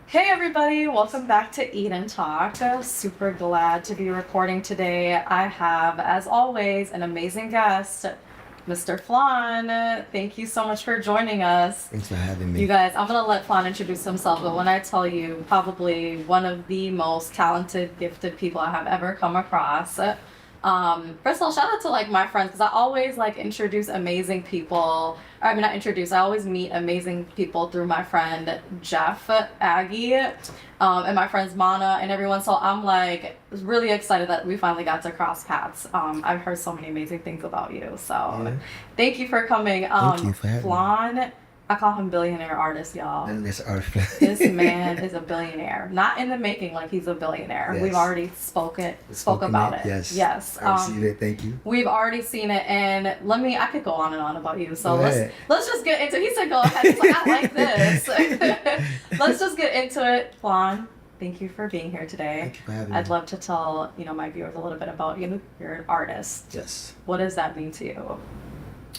Hey everybody, welcome back to Eat and Talk. Super glad to be recording today. I have, as always, an amazing guest, Mr. Flahn. Thank you so much for joining us. Thanks for having me. You guys, I'm gonna let Flahn introduce himself, but when I tell you, probably one of the most talented, gifted people I have ever come across. First of all, shout out to like my friends because I always like introduce amazing people. I mean, not introduce. I always meet amazing people through my friend Jeff Aggie, and my friends Mana and everyone. So I'm like really excited that we finally got to cross paths. I've heard so many amazing things about you. So thank you for coming. Thank you for having me. Flahn, I call him Billionaire Artist, y'all. And this artist. This man is a billionaire. Not in the making, like he's a billionaire. Yes. We've already spoke about it. Yes. I've seen it. Thank you. We've already seen it, and I could go on and on about you. So Go ahead. let's just get into. He said, "Go ahead." He's like, "I like this." Let's just get into it. Flahn, thank you for being here today. Thank you for having me. I'd love to tell my viewers a little bit about you. You're an artist. Yes. What does that mean to you?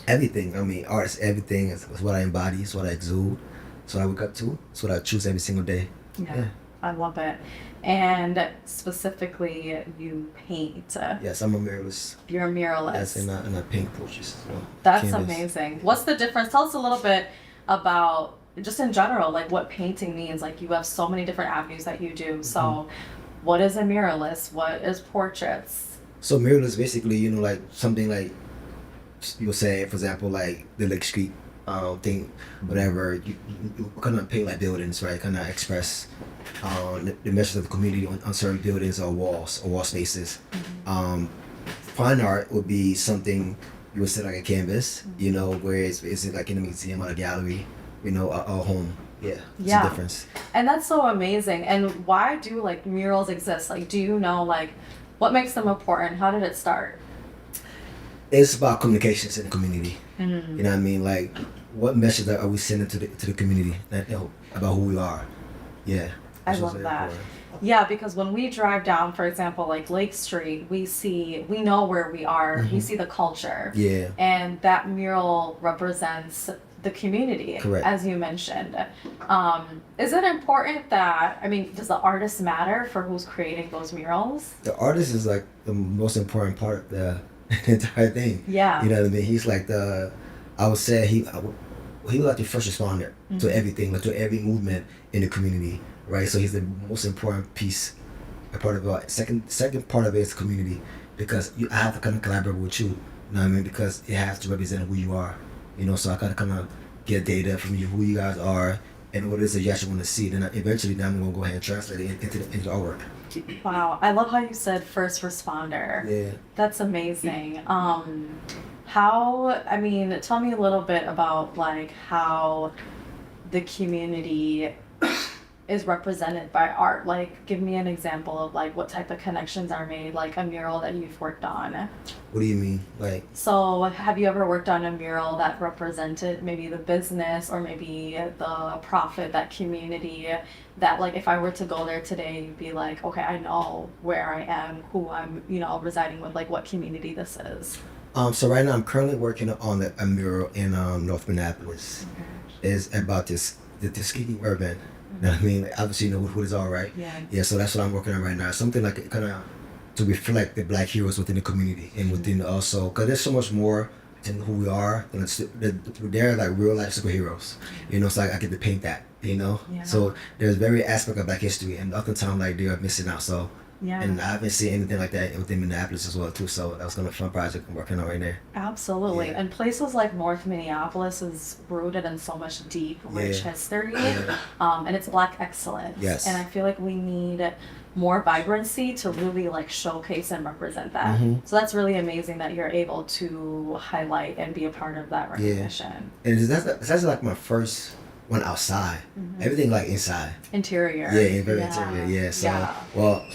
Everything. I mean, art is everything. It's what I embody. It's what I exude. It's what I wake up to. It's what I choose every single day. Yeah. I love it. And specifically, you paint. Yes, I'm a muralist. You're a muralist. Yes, and I paint portraits as well. That's Canvas. amazing. What's the difference? Tell us a little bit about, just in general, like what painting means. Like you have so many different avenues that you do. So what is a muralist? What is portraits? So muralist basically, like something like you'll say, for example, like the Lake Street thing, whatever. You kind of paint like buildings, right? Kind of express the message of the community on certain buildings or walls or wall spaces. Fine art would be something you would set like a canvas, where it's like in a museum or a gallery, a home. Yeah, it's a difference. And that's so amazing. And why do like murals exist? Like, do you know like what makes them important? How did it start? It's about communications in the community. You know what I mean? Like, what message are we sending to the community about who we are? Yeah. I love that. Important. Yeah, because when we drive down, for example, like Lake Street, we know where we are. We see the culture. Yeah. And that mural represents the community, correct, as you mentioned. Is it important does the artist matter for who's creating those murals? The artist is like the most important part of the entire thing. Yeah. You know what I mean? He's like I would say he was like the first responder to everything, like to every movement in the community, right? So he's the most important piece, a part of it. Second part of it is community, because I have to kind of collaborate with you, what I mean? Because it has to represent who you are, so I kind of get data from you, who you guys are, and what it is that you actually want to see. Then eventually I'm going to go ahead and translate it into artwork. Wow, I love how you said first responder. Yeah. That's amazing. Tell me a little bit about like how the community is represented by art. Like, give me an example of like what type of connections are made, like a mural that you've worked on. What do you mean? Like, so have you ever worked on a mural that represented maybe the business or maybe the profit, that community, that like if I were to go there today, you'd be like, okay, I know where I am, who I'm, residing with, like what community this is? So right now I'm currently working on a mural in North Minneapolis. It's about the Tuskegee Urban. You know what I mean? Like, obviously, you know who these are, right? Yeah. Yeah. So that's what I'm working on right now. Something like kind of to reflect the Black heroes within the community and within also, because there's so much more than who we are. And they're like real life superheroes. So I get to paint that. Yeah. So there's very aspect of Black history, and oftentimes like they are missing out. So. Yeah. And I haven't seen anything like that within Minneapolis as well too. So that was gonna be a fun project I'm working on right there. Absolutely. Yeah. And places like North Minneapolis is rooted in so much deep, rich history. Yeah. And it's Black excellence. Yes. And I feel like we need more vibrancy to really like showcase and represent that. So that's really amazing that you're able to highlight and be a part of that recognition. Yeah. And that's like my first one outside. Everything like inside. Interior. Yeah, very interior. Yeah. So well,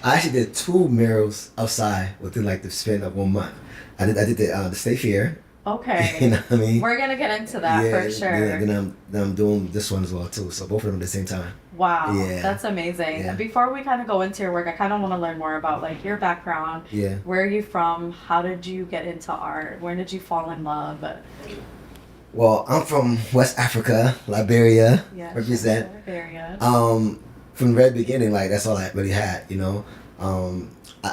I actually did 2 murals outside within like the span of 1 month. I did the State Fair. Okay. You know what I mean? We're gonna get into that for sure. Yeah, then I'm doing this one as well too. So both of them at the same time. Wow. Yeah. That's amazing. Yeah. Before we kind of go into your work, I kind of want to learn more about like your background. Yeah. Where are you from? How did you get into art? Where did you fall in love? Well, I'm from West Africa, Liberia, Yeah. represent. Area. From the very beginning, like that's all I really had, you know.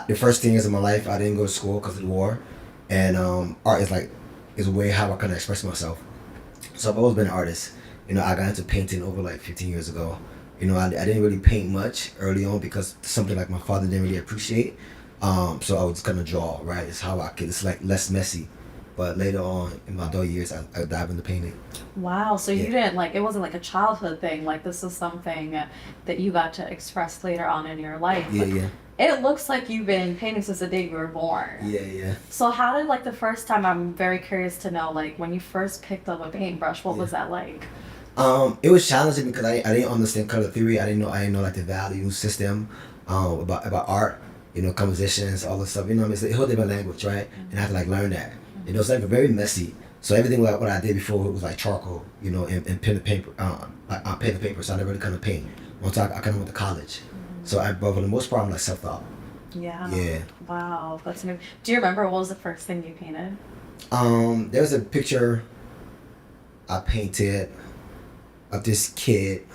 The first thing is in my life, I didn't go to school because of the war, and art is a way how I kind of express myself. So I've always been an artist. You know, I got into painting over like 15 years ago. You know, I didn't really paint much early on because it's something like my father didn't really appreciate. So I would just kind of draw, right? It's how I could. It's like less messy. But later on in my adult years, I dive into painting. Wow. So you Yeah. didn't like it wasn't like a childhood thing. Like this is something that you got to express later on in your life. Yeah, yeah, It looks like you've been painting since the day you were born. yeah, yeah. So how did like the first time? I'm very curious to know like when you first picked up a paintbrush, what was that like? It was challenging because I didn't understand color theory. I didn't know like the value system, about art. You know, compositions, all this stuff. You know, it's a whole different language, right? And I had to like learn that. You know, it's like very messy. So everything like what I did before was like charcoal, you know, and pen and paper, pen and paper. So I never really kind of paint. Once I kind of went to college, but for the most part, I'm like self-taught. Yeah. Yeah. Wow, that's new. Do you remember what was the first thing you painted? There's a picture I painted of this kid,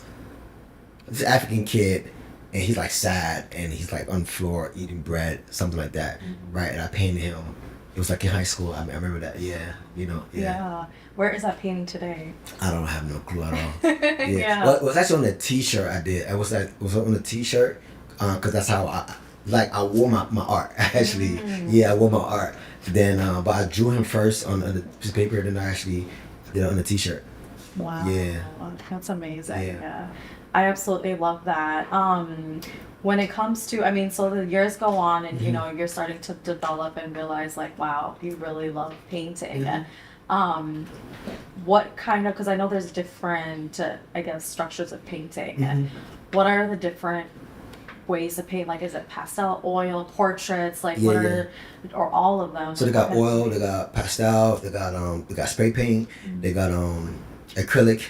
this African kid, and he's like sad and he's like on the floor eating bread, something like that, right? And I painted him. It was like in high school. I remember that. Yeah, you know. Yeah. Yeah. Where is that painting today? I don't have no clue at all. Yeah. Yeah. Well, it was actually on a T-shirt I did. It was on a T-shirt, cause that's how I wore my art actually. Yeah, I wore my art. Then, but I drew him first on the piece of paper, then I actually did it on the T-shirt. Wow. Yeah. That's amazing. Yeah. I absolutely love that. When it comes to, I mean, so the years go on and, you know, you're starting to develop and realize like, wow, you really love painting. What kind of, because I know there's different, I guess, structures of painting. What are the different ways to paint? Like, is it pastel, oil, portraits? Like, what Yeah, are, or all of them? So they got oil, they got pastel, they got spray paint, they got acrylic.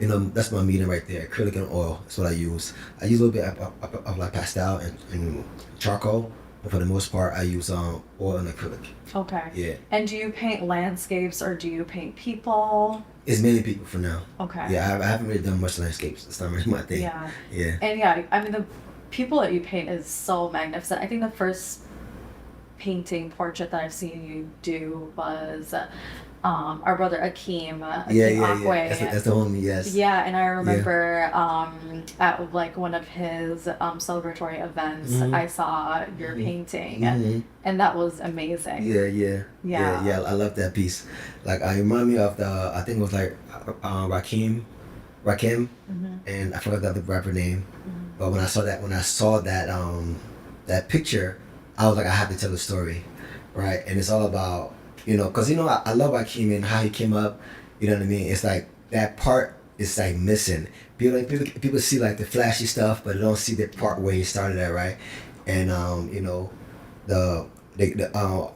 You know, that's my medium right there. Acrylic and oil. That's what I use. I use a little bit of like pastel and charcoal, but for the most part, I use oil and acrylic. Okay. Yeah. And do you paint landscapes or do you paint people? It's mainly people for now. Okay. Yeah, I haven't really done much landscapes. It's not really my thing. Yeah. Yeah. And yeah, I mean, the people that you paint is so magnificent. I think the first portrait that I've seen you do was our brother Akeem Akwe. That's the homie, yes. Yeah, and I remember at like one of his celebratory events, I saw your painting, and that was amazing. Yeah. I love that piece. Like, I remind me of I think it was like Rakim, and I forgot the other rapper name. But when I saw that picture, I was like, I have to tell the story, right? And it's all about, you know, because, you know, I love Akeem and how he came up. You know what I mean? It's like that part is like missing. People see like the flashy stuff, but they don't see the part where he started at, right? And you know, the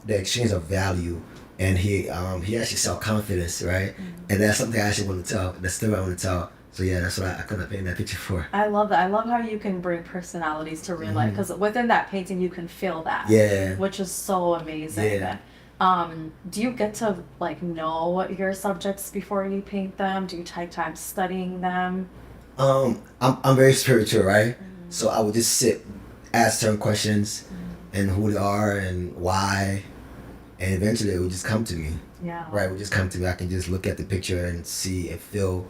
exchange of value, and he actually self confidence, right? And that's something I actually want to tell. That's the story I want to tell. So yeah, that's what I kind of painted that picture for. I love that. I love how you can bring personalities to real life, because within that painting you can feel that. Yeah. Which is so amazing. Yeah. Do you get to like know your subjects before you paint them? Do you take time studying them? I'm very spiritual, right? So I would just sit, ask certain questions, and who they are and why, and eventually it would just come to me. Yeah. Right, it would just come to me. I can just look at the picture and see and feel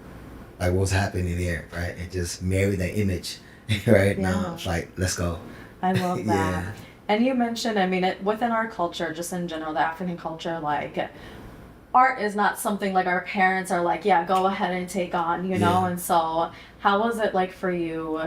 like what's happening there, right? And just marry that image, right? Yeah. Now it's like, let's go. I love that. Yeah. And you mentioned, I mean, within our culture, just in general, the African culture, like, art is not something like our parents are like, yeah, go ahead and take on, you know? Yeah. And so, how was it like for you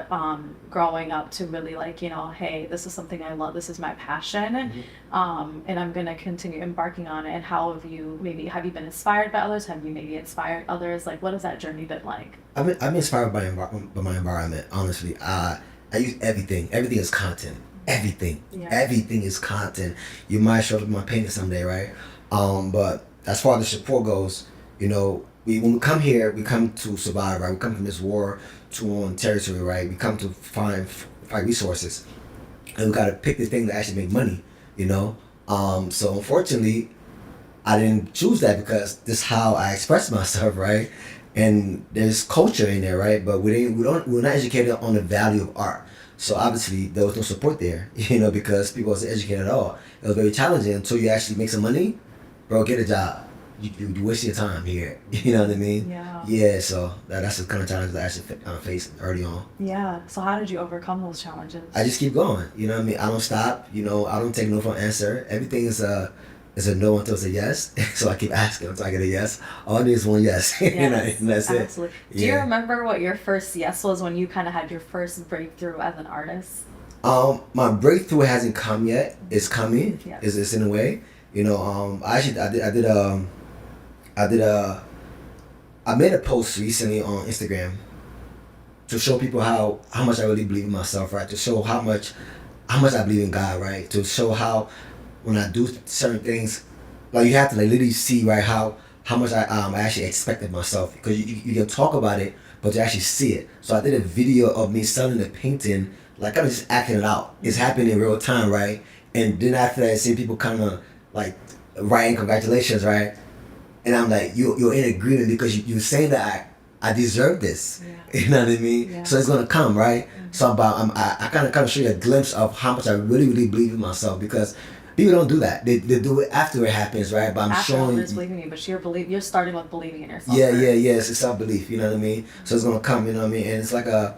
growing up to really like, you know, hey, this is something I love, this is my passion, and I'm going to continue embarking on it? And how have you been inspired by others? Have you maybe inspired others? Like, what has that journey been like? I've been inspired by my environment, honestly. I use everything. Everything is content. Everything. Yeah. Everything is content. You might show up in my painting someday, right? But as far as the support goes, you know, when we come here, we come to survive, right? We come from this war torn territory, right? We come to find resources, and we gotta pick the thing that actually make money, you know. So unfortunately, I didn't choose that because this is how I express myself, right? And there's culture in there, right? But we're not educated on the value of art. So obviously there was no support there, because people wasn't educated at all. It was very challenging until you actually make some money, bro. Get a job. You waste your time here. You know what I mean? Yeah. Yeah. So that's the kind of challenge that I actually faced early on. Yeah. So how did you overcome those challenges? I just keep going. You know what I mean? I don't stop. I don't take no for an answer. Everything is a no until it's a yes. So I keep asking until I get a yes. All I need is one yes. Yes, and that's absolutely. it. Do you remember what your first yes was when you kind of had your first breakthrough as an artist? My breakthrough hasn't come yet. It's coming. Yes. It's in a way. I made a post recently on Instagram to show people how much I really believe in myself, right? To show how much I believe in God, right? To show how when I do certain things, like you have to like literally see, right, how much I actually expect of myself, because you can talk about it, but to actually see it. So I did a video of me selling the painting, like I'm just acting it out. It's happening in real time, right? And then after that, I see people kind of like writing congratulations, right? And I'm like, you're in agreement because you're saying that I deserve this. Yeah. You know what I mean? Yeah. So it's gonna come, right? Mm-hmm. So I kind of show you a glimpse of how much I really believe in myself, because people don't do that. They do it after it happens, right? But I'm After showing others believing in you, but you're starting with believing in yourself. Yeah, first. It's self belief. You know what I mean? So it's gonna come. You know what I mean? And it's like a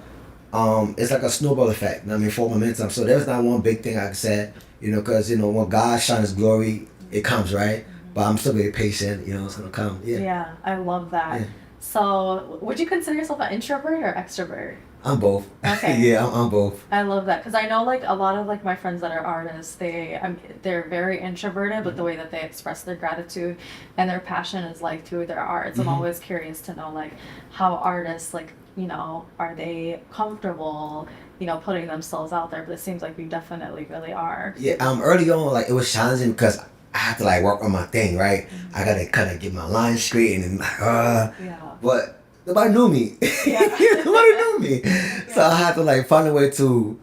snowball effect. You know what I mean? For momentum. So there's not one big thing I can say. Because when God shines His glory, it comes, right? But I'm still very patient. It's gonna come. Yeah. Yeah, I love that. Yeah. So, would you consider yourself an introvert or extrovert? I'm both. Okay. Yeah, I'm both. I love that because I know like a lot of like my friends that are artists, they're very introverted, but the way that they express their gratitude and their passion is like through their arts. I'm always curious to know like how artists like are they comfortable putting themselves out there? But it seems like we definitely really are. Yeah. Early on, like it was challenging because I had to like work on my thing, right? I gotta kind of get my lines straight and like Yeah. But nobody knew me. Yeah. Nobody knew me. So I had to like find a way to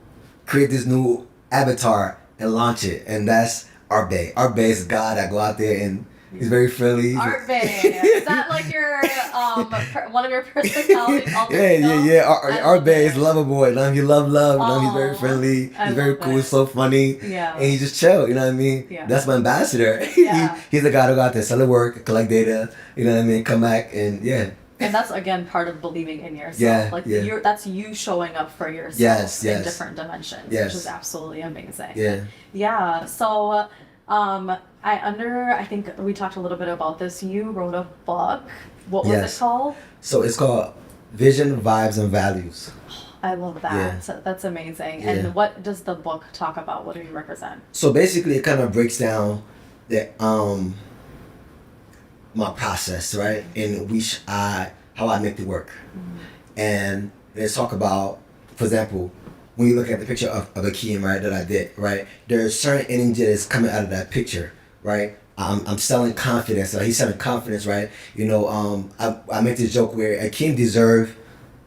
create this new avatar and launch it. And that's Art Bay. Art Bay is a guy that go out there and he's very friendly. Art Bay. Is that like your one of your personalities? Yeah. Art Bay is a lover boy. He love. He's very friendly. He's very cool. He's so funny. Yeah. And he just chill. You know what I mean? Yeah. That's my ambassador. Yeah. He's the guy who go out there, sell the work, collect data. You know what I mean? Come back and yeah. And that's again part of believing in yourself. Yeah, like yeah. that's you showing up for yourself Yes. in different dimensions, Yes. which is absolutely amazing. Yeah. Yeah. So I think we talked a little bit about this. You wrote a book. What was Yes. it called? So it's called Vision, Vibes, and Values. I love that. Yeah. So that's amazing. Yeah. And what does the book talk about? What do you represent? So basically, it kind of breaks down the my process, right, in which how I make it work, and let's talk about, for example, when you look at the picture of a Keem, right, that I did, right, there's certain energy that's coming out of that picture, right. I'm selling confidence. So he's selling confidence, right? I make this joke where a Keem deserve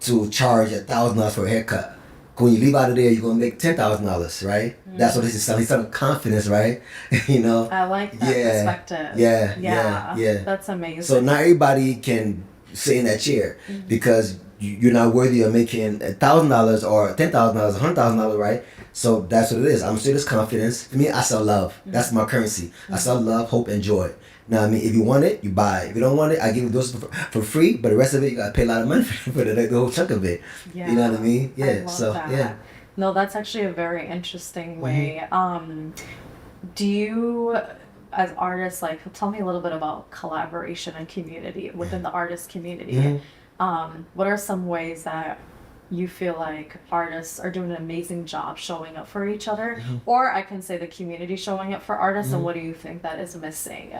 to charge $1,000 for a haircut. When you leave out of there, you're gonna make $10,000, right? That's what this is selling. He's selling confidence, right? I like that perspective. Yeah. That's amazing. So not everybody can sit in that chair because you're not worthy of making $1,000 or $10,000, $100,000, right? So that's what it is. I'm still this confidence. For me, I sell love. That's my currency. I sell love, hope, and joy. Now, I mean, if you want it, you buy it. If you don't want it, I give you those for free. But the rest of it, you gotta pay a lot of money for the whole chunk of it. Yeah. You know what I mean? Yeah. I love So that. yeah. No, that's actually a very interesting way. Do you, as artists, like, tell me a little bit about collaboration and community within the artist community? What are some ways that you feel like artists are doing an amazing job showing up for each other? Or I can say the community showing up for artists, and what do you think that is missing?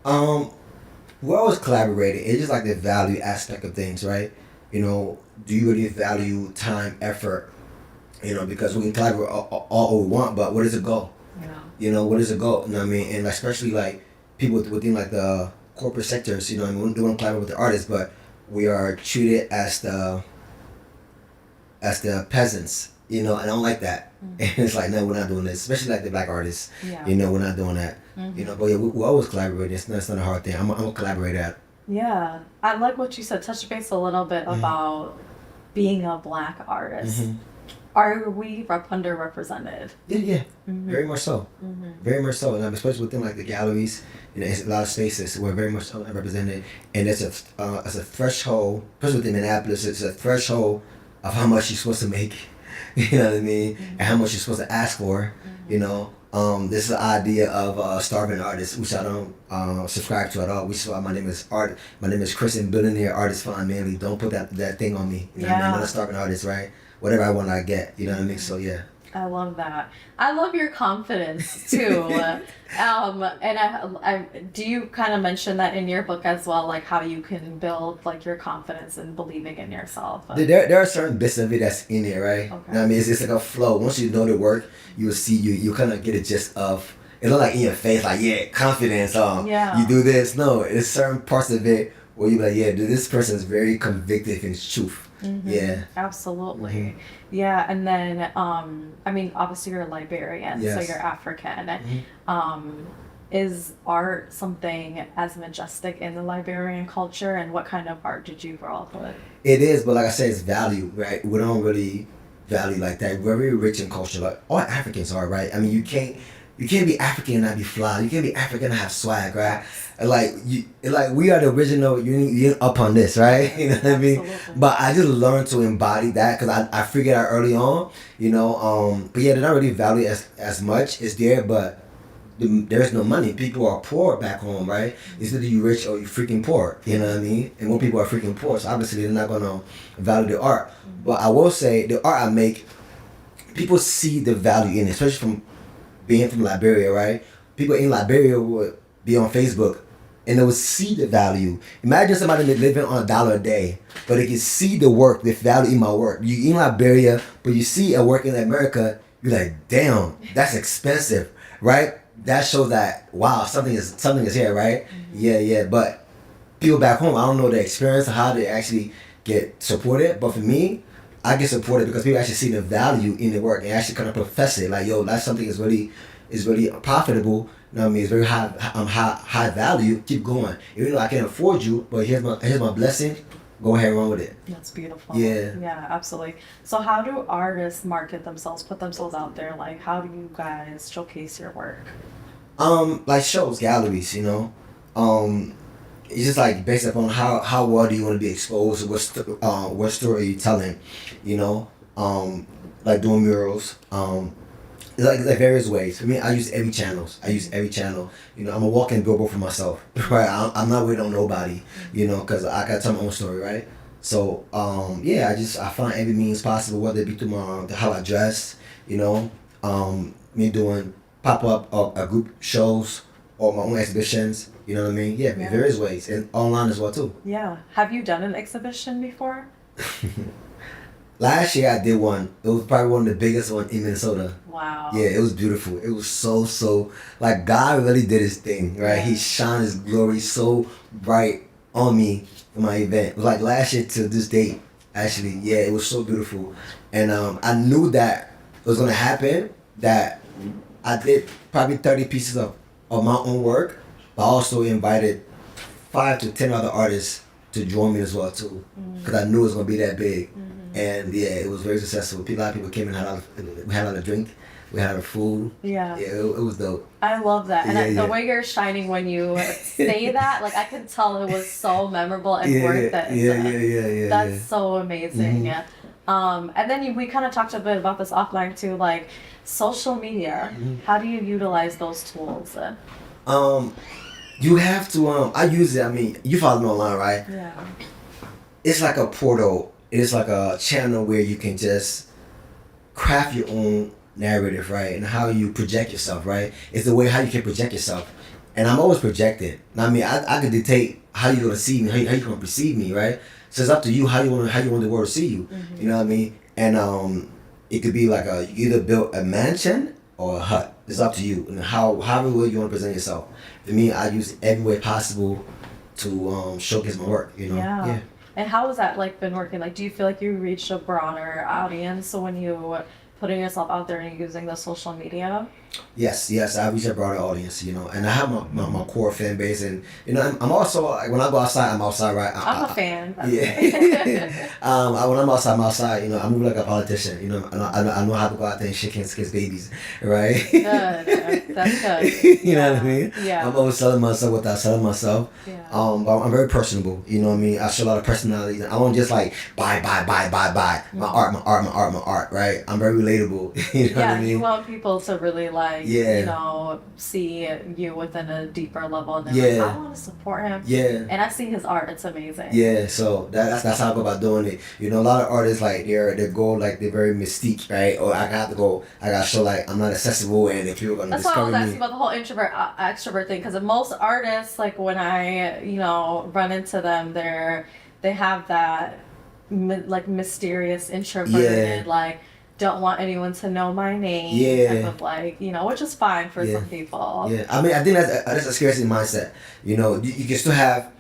We're always collaborating. It's just like the value aspect of things, right? Do you really value time, effort? Because we can collaborate all we want, but what is the goal? What is the goal? You know what I mean? And especially like people within like the corporate sectors, we want to collaborate with the artists, but we are treated as the peasants you know, and I don't like that. And it's like, no, we're not doing this, especially like the black artists. Yeah. You know, we're not doing that. You know, but yeah, we always collaborate. That's not a hard thing. I'm a collaborator. Yeah. I like what you said. Touch base a little bit about being a black artist. Are we underrepresented? Yeah, very much so. Very much so, and especially within like the galleries, you know, it's a lot of spaces we're very much underrepresented, and it's a threshold, especially within Minneapolis, it's a threshold of how much you're supposed to make, you know what I mean, and how much you're supposed to ask for, you know. This is the idea of starving artists, which I don't subscribe to at all. My name is Chris and Billionaire Artist Flahn Manly. Don't put that thing on me. You know what I mean? I'm not a starving artist, right? Whatever I want, I get. You know what I mean? So yeah. I love that. I love your confidence too. And I do you kind of mention that in your book as well, like how you can build like your confidence and believing in yourself? There are certain bits of it that's in there, right? Okay. You know what I mean? It's like a flow. Once you know the work, you will see you kind of get a gist of. It's not like in your face, like yeah, confidence. You do this. No, it's certain parts of it where you like, yeah, this person is very convicted in his truth. Yeah, absolutely. Yeah, and then I mean, obviously you're a Liberian, so you're African. Is art something as majestic in the Liberian culture, and what kind of art did you grow up with? It is, but like I said, it's value, right? We don't really value like that. We're very rich in culture, like all Africans are, right? I mean, you can't be African and not be fly. You can't be African and have swag, right? Like we are the original. You up on this, right? You know what I mean? Absolutely. But I just learned to embody that because I figured out early on, you know. But yeah, they're not really valued as much. It's there, but there's no money. People are poor back home, right? It's either you rich or you freaking poor. You know what I mean? And more people are freaking poor, so obviously they're not gonna value the art. But I will say the art I make, people see the value in it, especially from being from Liberia, right? People in Liberia would be on Facebook and they would see the value. Imagine somebody living on $1 a day, but they can see the work, the value in my work. You in Liberia, but you see a work in America, you're like, damn, that's expensive, right? That shows that wow, something is here, right? Yeah. But people back home, I don't know the experience of how they actually get supported. But for me, I get supported because people actually see the value in the work and actually kind of profess it. Like, yo, that's something is really profitable. You know what I mean? It's very high value. Keep going. Even though I can't afford you, but here's my blessing. Go ahead and run with it. That's beautiful. Yeah. Yeah, absolutely. So how do artists market themselves, put themselves out there? Like, how do you guys showcase your work? Like shows, galleries, you know. It's just like based upon how well do you want to be exposed, what story are you telling, you know. Like doing murals. Like various ways. For me, I use every channel. You know, I'm a walking billboard for myself, right? I'm not waiting on nobody, you know, because I got to tell my own story, right? So, yeah, I find every means possible, whether it be through how I dress, you know, me doing pop-up group shows or my own exhibitions, you know what I mean? Yeah, various ways, and online as well, too. Yeah. Have you done an exhibition before? Last year I did one. It was probably one of the biggest ones in Minnesota. Wow. Yeah, it was beautiful. It was so like God really did his thing, right? He shined his glory so bright on me for my event. It was like last year to this date, actually. Yeah, it was so beautiful. And I knew that it was gonna happen, that I did probably 30 pieces of my own work, but I also invited 5 to 10 other artists to join me as well too. Because I knew it was gonna be that big. And yeah, it was very successful. A lot of people came and we had a lot of drink, we had a lot of food. Yeah, it was dope. I love that. And the way you're shining when you say that, like I could tell it was so memorable and worth it. Yeah. That's so amazing. And then we kind of talked a bit about this offline too, like social media. How do you utilize those tools? You have to, I use it, I mean, you follow me online, right? Yeah. It's like a portal. It's like a channel where you can just craft your own narrative, right? And how you project yourself, right? It's the way how you can project yourself. And I'm always projected. I mean, I can dictate how you're gonna see me, how you gonna perceive me, right? So it's up to you how you want the world to see you. You know what I mean? And it could be like you either build a mansion or a hut. It's up to you and however way you want to present yourself. For me, I use every way possible to showcase my work. You know? Yeah. And how has that like been working? Like, do you feel like you reached a broader audience when you putting yourself out there and using the social media? Yes, I reach a broader audience, and I have my core fan base, and I'm also like when I go outside, I'm outside, right? I'm a fan. Yeah. When I'm outside, I move like a politician, I know how to go out there and shake hands, kiss babies, right? Good. That's good. You know what I mean? Yeah. I'm always selling myself without selling myself. Yeah. But I'm very personable, you know what I mean? I show a lot of personality. I don't just like buy. My art, right? I'm very relatable, you know what I mean? You want people to really like, see you within a deeper level, and they're like, I want to support him. Yeah. And I see his art; it's amazing. Yeah, so that's how I go about doing it. A lot of artists like they go like they're very mystique, right? Or I gotta show like I'm not accessible, and if people are gonna That's why I discover was asking me. about the whole introvert extrovert thing, because most artists, like when I run into them, they have that like mysterious introverted like don't want anyone to know my name type of like which is fine for some people. Yeah, I mean I think that's a scarcity mindset. You can still have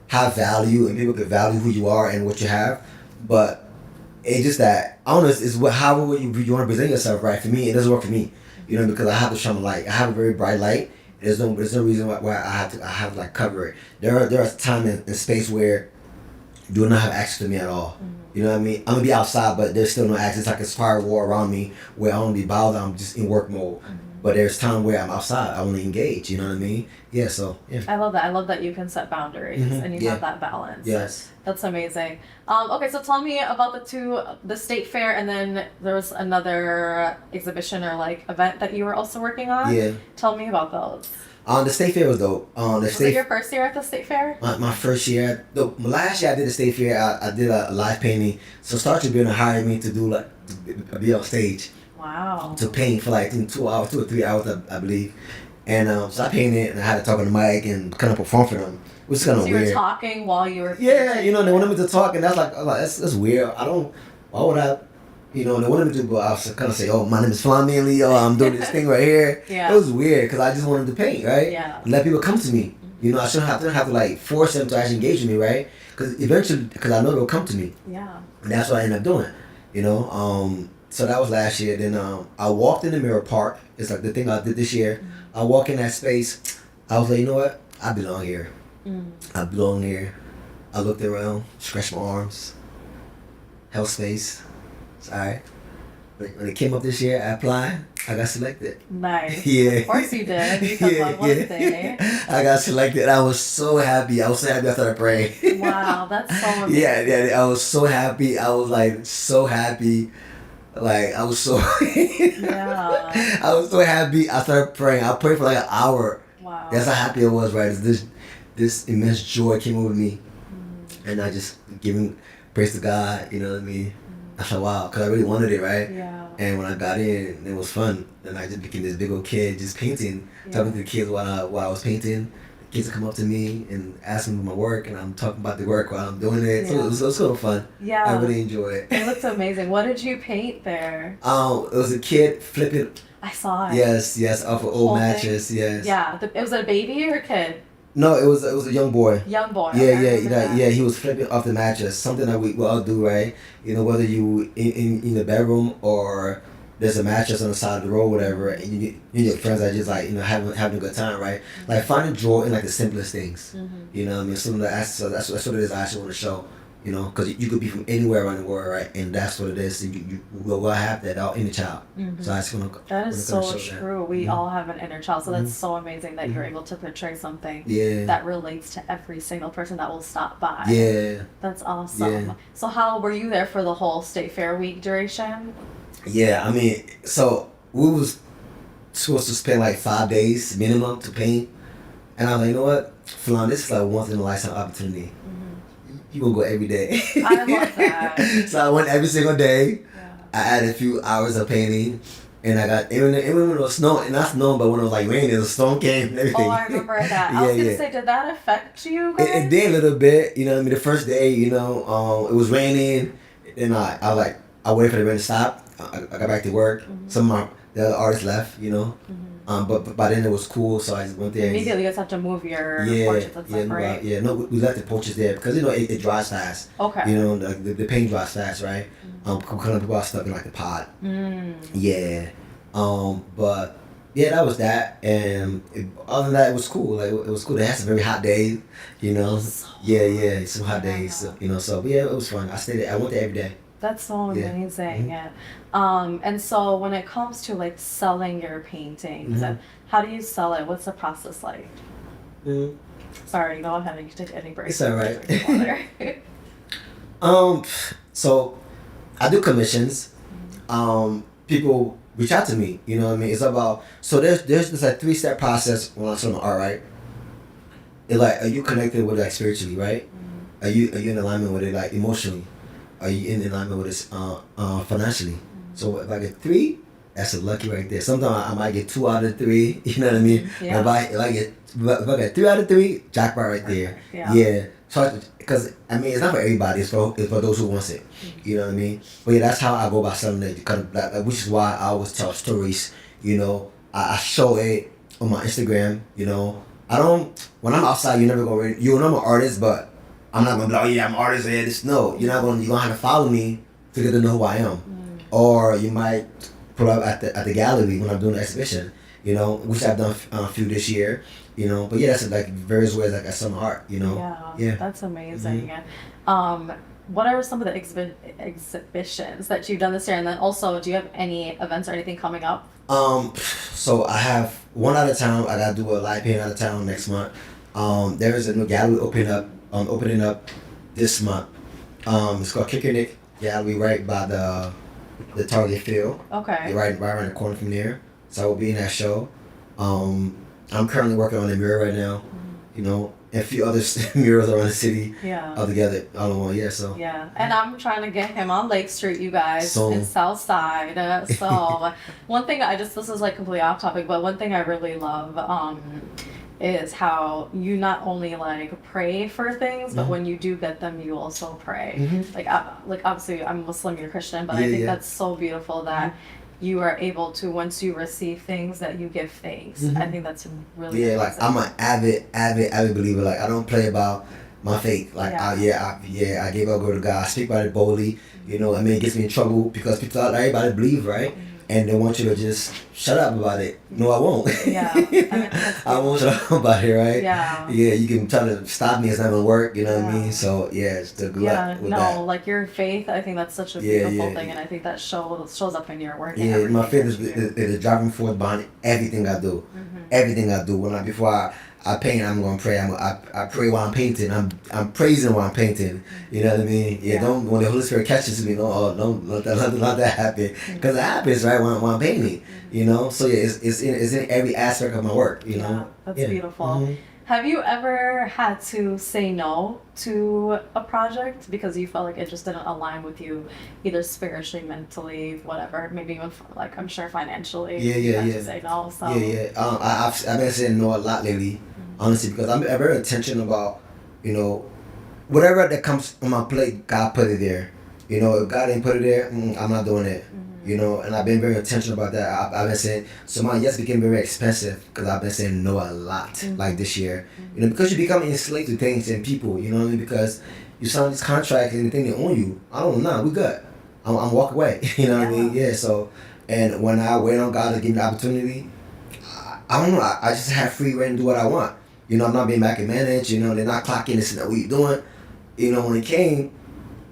value, and people can value who you are and what you have, but it's just that I don't know. It's however you want to present yourself, right? For me, it doesn't work for me, because I have to shine a light. I have a very bright light. There's no reason why I have to like cover it. There are time and space where you do not have access to me at all. Mm-hmm. You know what I mean? I'm gonna be outside, but there's still no access. It's like a firewall around me where I don't be bothered. I'm just in work mode. Mm-hmm. But there's time where I'm outside. I want to engage. You know what I mean? Yeah. So yeah. I love that. I love that you can set boundaries and you have that balance. Yes. That's amazing. Okay, so tell me about the state fair, and then there was another exhibition or like event that you were also working on. Yeah. Tell me about those. The state fair was dope. Was it your first year at the state fair? My first year. Last year I did the state fair. I did a live painting. So Star Tribune hired me to do to be on stage. Wow. To paint for like 2 or 3 hours, I believe. And so I painted, and I had to talk on the mic and kind of perform for them, which is kind of weird. weird. You were talking while you were painting. They wanted me to talk, and that's weird. Why would I? They wanted me to, but I was kind of say, oh, my name is Flahn Manly. Oh, I'm doing this thing right here. Yeah. It was weird because I just wanted to paint, right? Yeah. And let people come to me. I shouldn't have to like force them to actually engage with me, right? Because eventually, I know they'll come to me. Yeah. And that's what I ended up doing. So that was last year. Then I walked in the Mirror Park. It's like the thing I did this year. Mm-hmm. I walk in that space. I was like, you know what? I belong here. I belong here. I looked around, stretched my arms, held space. It's alright. When it came up this year, I applied. I got selected. Nice. Yeah. Of course you did. You come on Wednesday. I got selected. I was so happy. I started praying. Wow, that's so amazing. Yeah. I was so happy. I was like so happy. Like I was so yeah. I was so happy. I started praying. I prayed for like an hour. Wow. That's how happy I was, right? This immense joy came over me, and I just giving praise to God. You know what I mean? I thought, wow, because I really wanted it, right? Yeah. And when I got in, it was fun, and I just became this big old kid, just painting, talking to the kids while I was painting. Kids would come up to me and ask me for my work, and I'm talking about the work while I'm doing it. So it was sort of fun. Yeah. I really enjoyed it. It looks amazing. What did you paint there? It was a kid flipping. I saw it. Yes, off an old mattress. Yes. Yeah. It was a baby or a kid? No, it was a young boy. Young boy. Yeah. He was flipping off the mattress. Something that we all do, right? Whether you in the bedroom or there's a mattress on the side of the road, whatever, and you and your friends are just like having a good time, right? Like find joy in like the simplest things. You know what I mean? Something so that's what it is. I actually want to show. Because you could be from anywhere around the world, right? And that's what it is. And you will have that out in the child. So I just want to. That is so true. We all have an inner child, so that's so amazing that you're able to portray something that relates to every single person that will stop by. Yeah. That's awesome. Yeah. So how were you there for the whole State Fair week duration? Yeah, I mean, so we was supposed to spend like 5 days minimum to paint, and I was like, you know what, Flahn, this is like once in a lifetime opportunity. You gonna go every day. I love that. So I went every single day. Yeah. I added a few hours of painting, and I got even when it was snowing, not snowing, but when it was like raining, the storm came and everything. Oh, I remember that. I was gonna say, did that affect you guys? It did a little bit. The first day, it was raining, and I waited for the rain to stop. I got back to work. Some of the other artists left. But by then it was cool, so I just went there. Immediately, you guys have to move your Yeah, portraits and stuff, right? yeah. No, we left the portraits there because it dries fast. Okay. You know, the paint dries fast, right? Because people are stuck in like the pot. Yeah. But yeah, that was that, and other than that, it was cool. Like it was cool. They had some very hot days, you know. Yeah, some hot days, so, you know. So yeah, it was fun. I stayed there. I went there every day. That's so amazing. And so when it comes to like selling your paintings, how do you sell it? What's the process like? Sorry, go ahead. You can take any break. It's all right. So I do commissions. People reach out to me. You know what I mean? It's about there's this like 3-step process when I'm selling art, right? It's like, are you connected with it like spiritually, right? Are you in alignment with it like emotionally? Are you in alignment with it financially? So if I get 3, that's a lucky right there. Sometimes I might get 2 out of 3. You know what I mean? Yeah. If I get 3 out of 3, jackpot right there. Yeah. So because I mean it's not for everybody. It's for those who wants it. You know what I mean? But yeah, that's how I go about selling it. Which is why I always tell stories. You know, I show it on my Instagram. You know, I don't. When I'm outside, you're never gonna. You know I'm an artist, but I'm not gonna be like, oh yeah, I'm an artist. Yeah, this no. You're gonna have to follow me to get to know who I am. Or you might pull up at the gallery when I'm doing the exhibition. You know, which I've done a few this year. You know, but yeah, that's like various ways like I sell my art. You know. Yeah. That's amazing. What are some of the exhibitions that you've done this year? And then also, do you have any events or anything coming up? So I have one out of town. I gotta do a live painting out of town next month. There is a new gallery opening up this month. It's called Kick Your Nick Gallery right by the Target Field. Okay. Right around the corner from there. So I will be in that show. I'm currently working on a mural right now. You know, and a few other murals around the city. All together, all in one. Yeah. So. Yeah, and I'm trying to get him on Lake Street, you guys, in South Side. So one thing this is like completely off topic, but one thing I really love is how you not only like pray for things, but when you do get them, you also pray. Like obviously I'm Muslim, you're Christian, but I think that's so beautiful that you are able to, once you receive things, that you give thanks. I think that's really amazing. Like I'm an avid believer. Like I don't play about my faith. Like I gave up go to God. I speak about it boldly. You know, I mean, it gets me in trouble because people thought everybody believe, right? And they want you to just shut up about it. No, I won't. I won't shut up about it, right? Yeah, you can try to stop me. It's not gonna work. You know what I mean? So it's the good luck with that. Like your faith, I think that's such a beautiful thing, and I think that shows up in your work. Yeah, my faith is the driving force behind everything I do. Everything I do. Before I paint, I'm gonna pray. I pray while I'm painting. I'm praising while I'm painting. You know what I mean? Don't when the Holy Spirit catches me, don't let that happen, because it happens right when I'm painting. You know, so it's in every aspect of my work. You know, that's beautiful. Have you ever had to say no to a project because you felt like it just didn't align with you, either spiritually, mentally, whatever, maybe even like I'm sure financially? You had to say no. So. I've been saying no a lot lately, honestly, because I'm very intentional about, you know, whatever that comes on my plate, God put it there. You know, if God didn't put it there, I'm not doing it. You know, and I've been very intentional about that. I've been saying, so my yes became very expensive because I've been saying no a lot, like this year. You know, because you become enslaved to things and people, you know what I mean? Because you sign this contract and the thing they own you. I don't know, we good. I'm walk away, you know what I mean? Yeah, so, and when I wait on God to give me the opportunity, I don't know, I just have free reign to do what I want. You know, I'm not being micromanaged, you know, they're not clocking this and what you doing. You know, when it came,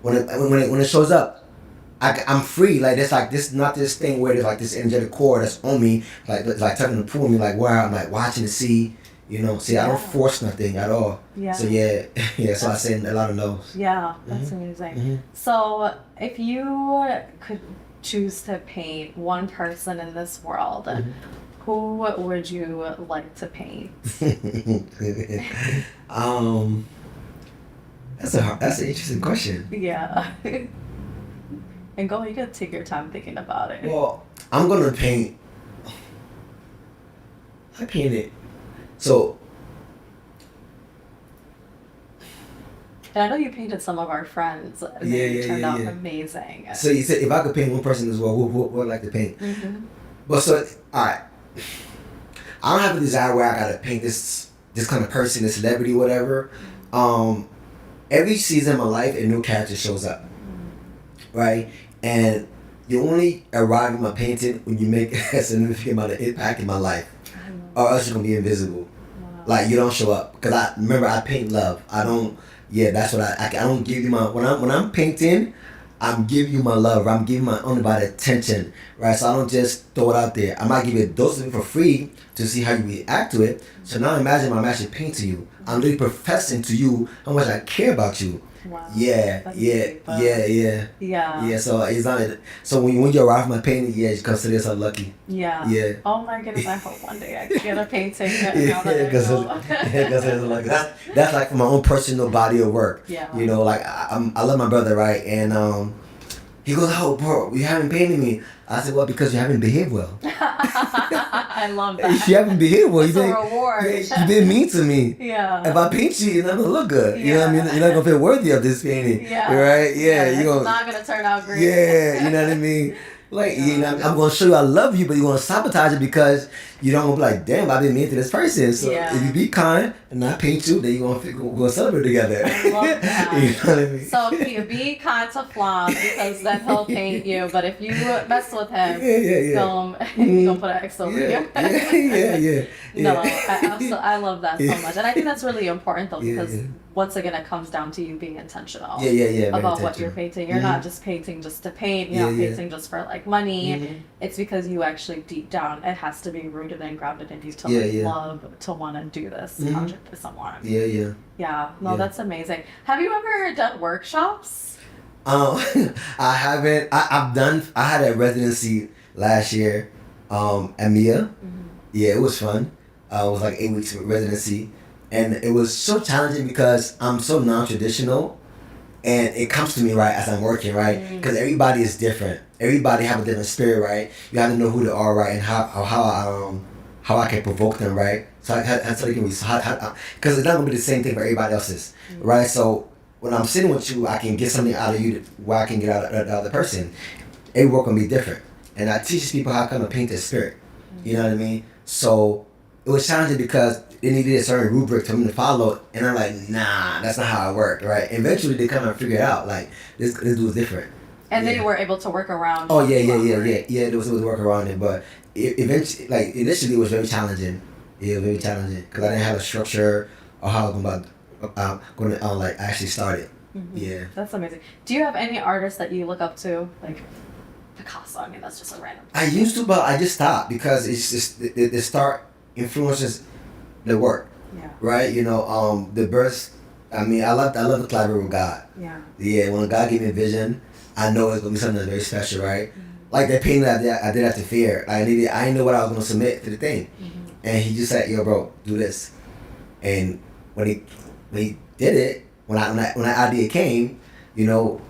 when it shows up, I'm free. Like there's like this, not this thing where there's like this energetic core that's on me, like tugging to pull me, like where I'm like watching to see, you know. See, I don't force nothing at all. So so I say a lot of no's. Yeah, that's amazing. So if you could choose to paint one person in this world, who would you like to paint? That's an interesting question. Yeah. And you can take your time thinking about it. Well, I'm gonna paint. I painted. So. And I know you painted some of our friends. And they turned out amazing. So you said if I could paint one person as well, who would like to paint? But so, all right. I don't have a desire where I gotta paint this kind of person, this celebrity, whatever. Every season of my life, a new character shows up, right? And you only arrive in my painting when you make a significant amount of impact in my life, or else you're gonna be invisible. Wow. Like you don't show up, because I remember I paint love. I don't. Yeah, that's what I don't give you my when I'm painting. I'm giving you my love. I'm giving my undivided attention, right? So I don't just throw it out there. I might give you a dose of it for free to see how you react to it. So now imagine I'm actually painting you. I'm really professing to you how much I care about you. Wow. Yeah, That's yeah, deep, yeah. So it's not. So when you arrive at my painting, yeah, you consider yourself lucky. Yeah. Yeah. Oh my goodness! I hope one day I can get a painting. Yeah, because like that's like for my own personal body of work. Yeah. You know, like I love my brother, right? And he goes, "Oh, bro, you haven't painted me." I said, "Well, because you haven't behaved well." I love that. If you haven't behaved well, It's a reward. you've been mean to me. Yeah. If I paint you, you're not gonna look good. You know what I mean? Yeah. You're not gonna feel worthy of this painting. Yeah. Right? Yeah. It's You gonna. not gonna turn out great. Yeah. You know what I mean? Like, you know, I'm gonna show you I love you, but you're gonna sabotage it because you don't gonna be like, damn, I've been mean to this person. So Yeah. if you be kind and I paint you, then you're gonna celebrate together. I love that. You know what I mean? So if you be kind to Flahn, because then he'll paint you. But if you mess with him, he's gonna put an X over you. Yeah. No, I love that so much, and I think that's really important though, because once again, it comes down to you being intentional. Yeah. About what you're painting. You're not just painting just to paint. You're not painting just for like money. It's because you actually deep down, it has to be rooted and grounded in you to love to want to do this project with someone. Yeah. No, that's amazing. Have you ever done workshops? I haven't. I had a residency last year at Mia. Yeah, it was fun. It was like 8 weeks of residency. And it was so challenging because I'm so non-traditional. And it comes to me, right, as I'm working, right? Because everybody is different. Everybody have a different spirit, right? You have to know who they are, right? And how I can provoke them, right? So they can because it's not going to be the same thing for everybody else's, right? So when I'm sitting with you, I can get something out of you where I can get out of the other person. Every work gonna be different, and I teach people how to kind of paint their spirit. You know what I mean? So it was challenging because they needed a certain rubric for me to follow, and I'm like, nah, that's not how I work, right? Eventually, they kind of figure it out, like this dude's different. And then you were able to work around. Oh yeah. There was work around it, but eventually, like initially, it was very challenging. Yeah, very challenging because I didn't have a structure or how I'm going to like actually start it. Yeah. That's amazing. Do you have any artists that you look up to, like Picasso? I mean, that's just a random. I used to, but I just stopped because it's just the start influences the work. Yeah. Right. You know, the birth. I mean, I love to collaborate with God. Yeah. Yeah. When God gave me a vision, I know it's gonna be something that's very special, right? Like that painting I did at the fair. I didn't know what I was gonna submit to the thing, and he just said, "Yo, bro, do this." And when he did it, when that idea came, you know,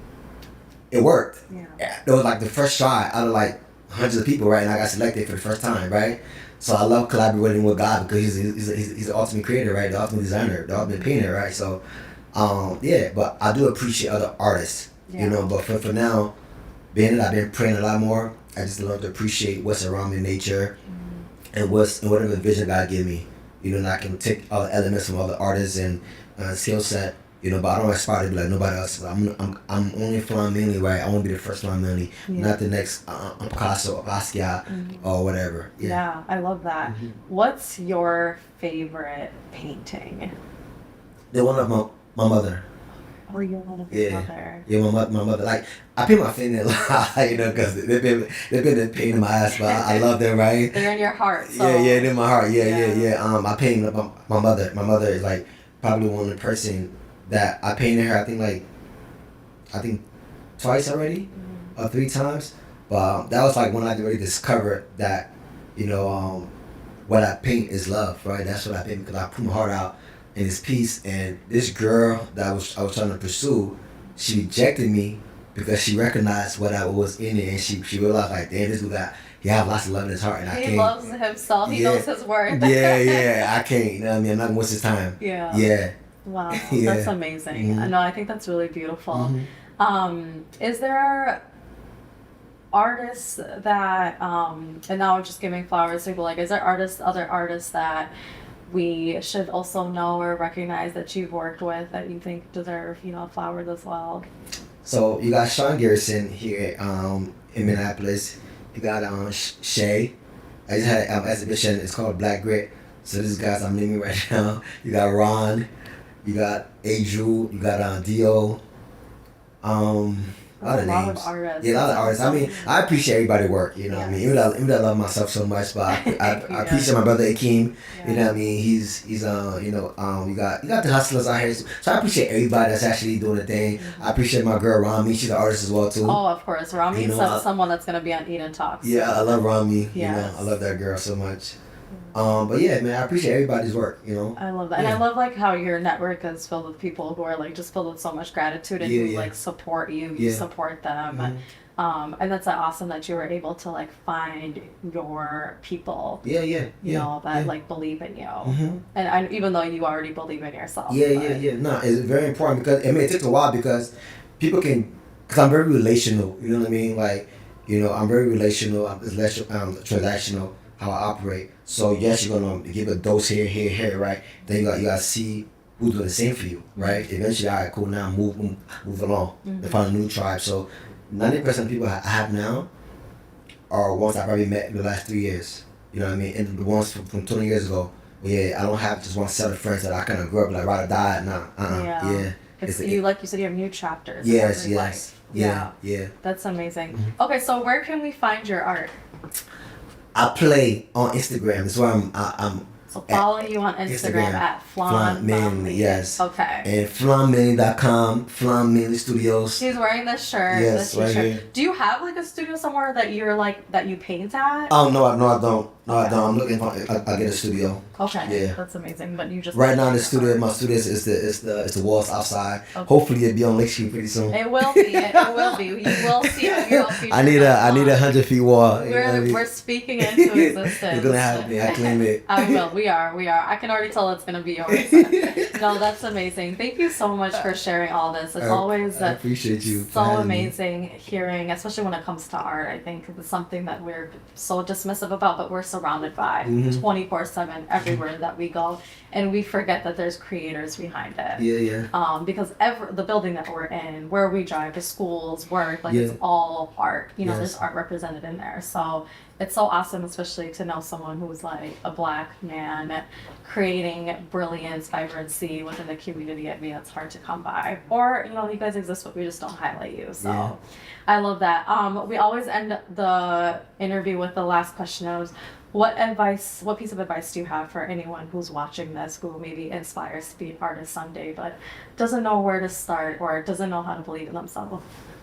it worked. Yeah. It was like the first try out of like hundreds of people, right? And I got selected for the first time, right? So I love collaborating with God because he's the ultimate creator, right? The ultimate designer, the ultimate painter, right? So, but I do appreciate other artists, you know. But for now, being that I've been praying a lot more, I just love to appreciate what's around me in nature, and whatever vision God give me, you know. And I can take all the elements from other artists and skill set, you know. But I don't aspire to be like nobody else. I'm only Flahn Manly, right? I want to be the first Flahn Manly, not the next Picasso or Basquiat or whatever. Yeah, I love that. What's your favorite painting? The one of my mother. Oh, your one of your mother. Yeah, my mother. Like I paint my family a lot, you know, because they've been a pain in my ass, but I love them, right? They're in your heart. So. Yeah, they're in my heart. Yeah. I paint my mother. My mother is like probably one of the person that I painted her. I think twice already, or 3 times. But that was like when I really discovered that, you know, what I paint is love, right? That's what I paint because I put my heart out in this piece. And this girl that I was trying to pursue, she rejected me because she recognized what I was in it, and she realized like, damn, this dude he have lots of love in his heart, and I can't. He loves himself. He knows his worth. I can't. You know what I mean? I'm not gonna waste his time. Yeah. Wow, that's amazing. No, I think that's really beautiful. Is there artists that and now I'm just giving flowers to people, like, is there other artists that we should also know or recognize that you've worked with that you think deserve, flowers as well? So you got Sean Garrison here in Minneapolis. You got Shay. I just had an exhibition. It's called Black Grit. So these guys I'm naming right now. You got Ron. You got Adru. You got Dio. A lot of names. Artists. Yeah, a lot of artists. I mean, I appreciate everybody's work. You know what I mean? Even though I love myself so much, but I appreciate my brother Akeem. You know what I mean? He's you got the hustlers out here. So I appreciate everybody that's actually doing the thing. I appreciate my girl Rami. She's an artist as well too. Oh, of course, Rami's someone that's gonna be on Eat and Talks. Yeah, I love Rami. Yes. I love that girl so much. But yeah, man, I appreciate everybody's work, I love that. And I love like how your network is filled with people who are like just filled with so much gratitude and who like support you, you support them. And that's awesome that you were able to like find your people. That like believe in you. And even though you already believe in yourself. No, it's very important because it takes a while because people because I'm very relational. You know what I mean? Like, I'm very relational. I'm less transactional how I operate. So yes, you're gonna give a dose here, right? Then you gotta see who's doing the same for you, right? Eventually, all right, cool. Now move along and find a new tribe. So 90% of people I have now are ones I've probably met in the last 3 years. You know what I mean? And the ones from 20 years ago. Yeah, I don't have just one set of friends that I kind of grew up like ride or die. Yeah. It's like you said, you have new chapters. Yes. Yeah. That's amazing. Okay, so where can we find your art? I play on Instagram. That's where I'm So follow you on Instagram at Flahn Manly. Yes. Okay. And FlahnManly.com, Flahn Manly Studios. He's wearing this shirt. Yes, right here. Do you have like a studio somewhere that you're like that you paint at? Oh no, I don't. I'm looking for. I get a studio. Okay. Yeah. That's amazing. But you just right now my studio is the walls outside. Okay. Hopefully it'll be on Lake Street pretty soon. It will be. It will be. You will see your future. I need a 100 feet wall. We're speaking into existence. You're gonna have me. I claim it. I will. We are. I can already tell it's gonna be yours. No, that's amazing. Thank you so much for sharing all this. It's always I appreciate you. So amazing hearing, especially when it comes to art. I think it's something that we're so dismissive about, but we're surrounded by 24/7 everywhere that we go, and we forget that there's creators behind it. Because the building that we're in, where we drive to schools, work, it's all art. There's art represented in there. So it's so awesome, especially to know someone who's like a Black man creating brilliance, vibrancy within the community. I mean, it's hard to come by. Or, you guys exist, but we just don't highlight you. So I love that. We always end the interview with the last question of what piece of advice do you have for anyone who's watching this who maybe inspires to be an artist someday but doesn't know where to start or doesn't know how to believe in themselves?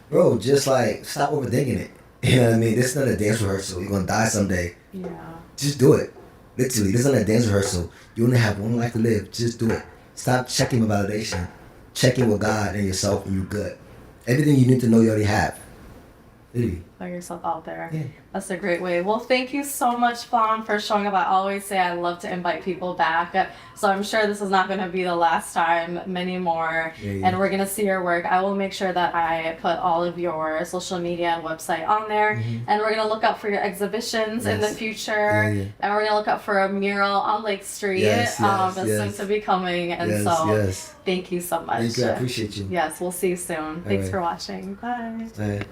Bro, just like stop overthinking it. You know what I mean? This is not a dance rehearsal. You're gonna die someday. Yeah. Just do it. Literally, this is not a dance rehearsal. You only have one life to live. Just do it. Stop checking the validation. Check in with God and yourself, and you're good. Everything you need to know, you already have. Really. Put yourself out there. Yeah. That's a great way. Well, thank you so much, Flahn, for showing up. I always say I love to invite people back. So I'm sure this is not going to be the last time, many more. And we're going to see your work. I will make sure that I put all of your social media and website on there. And we're going to look out for your exhibitions in the future. And we're going to look out for a mural on Lake Street. It's soon to be coming. And thank you so much. Thank you. I appreciate you. Yes, we'll see you soon. Thanks for watching. Bye.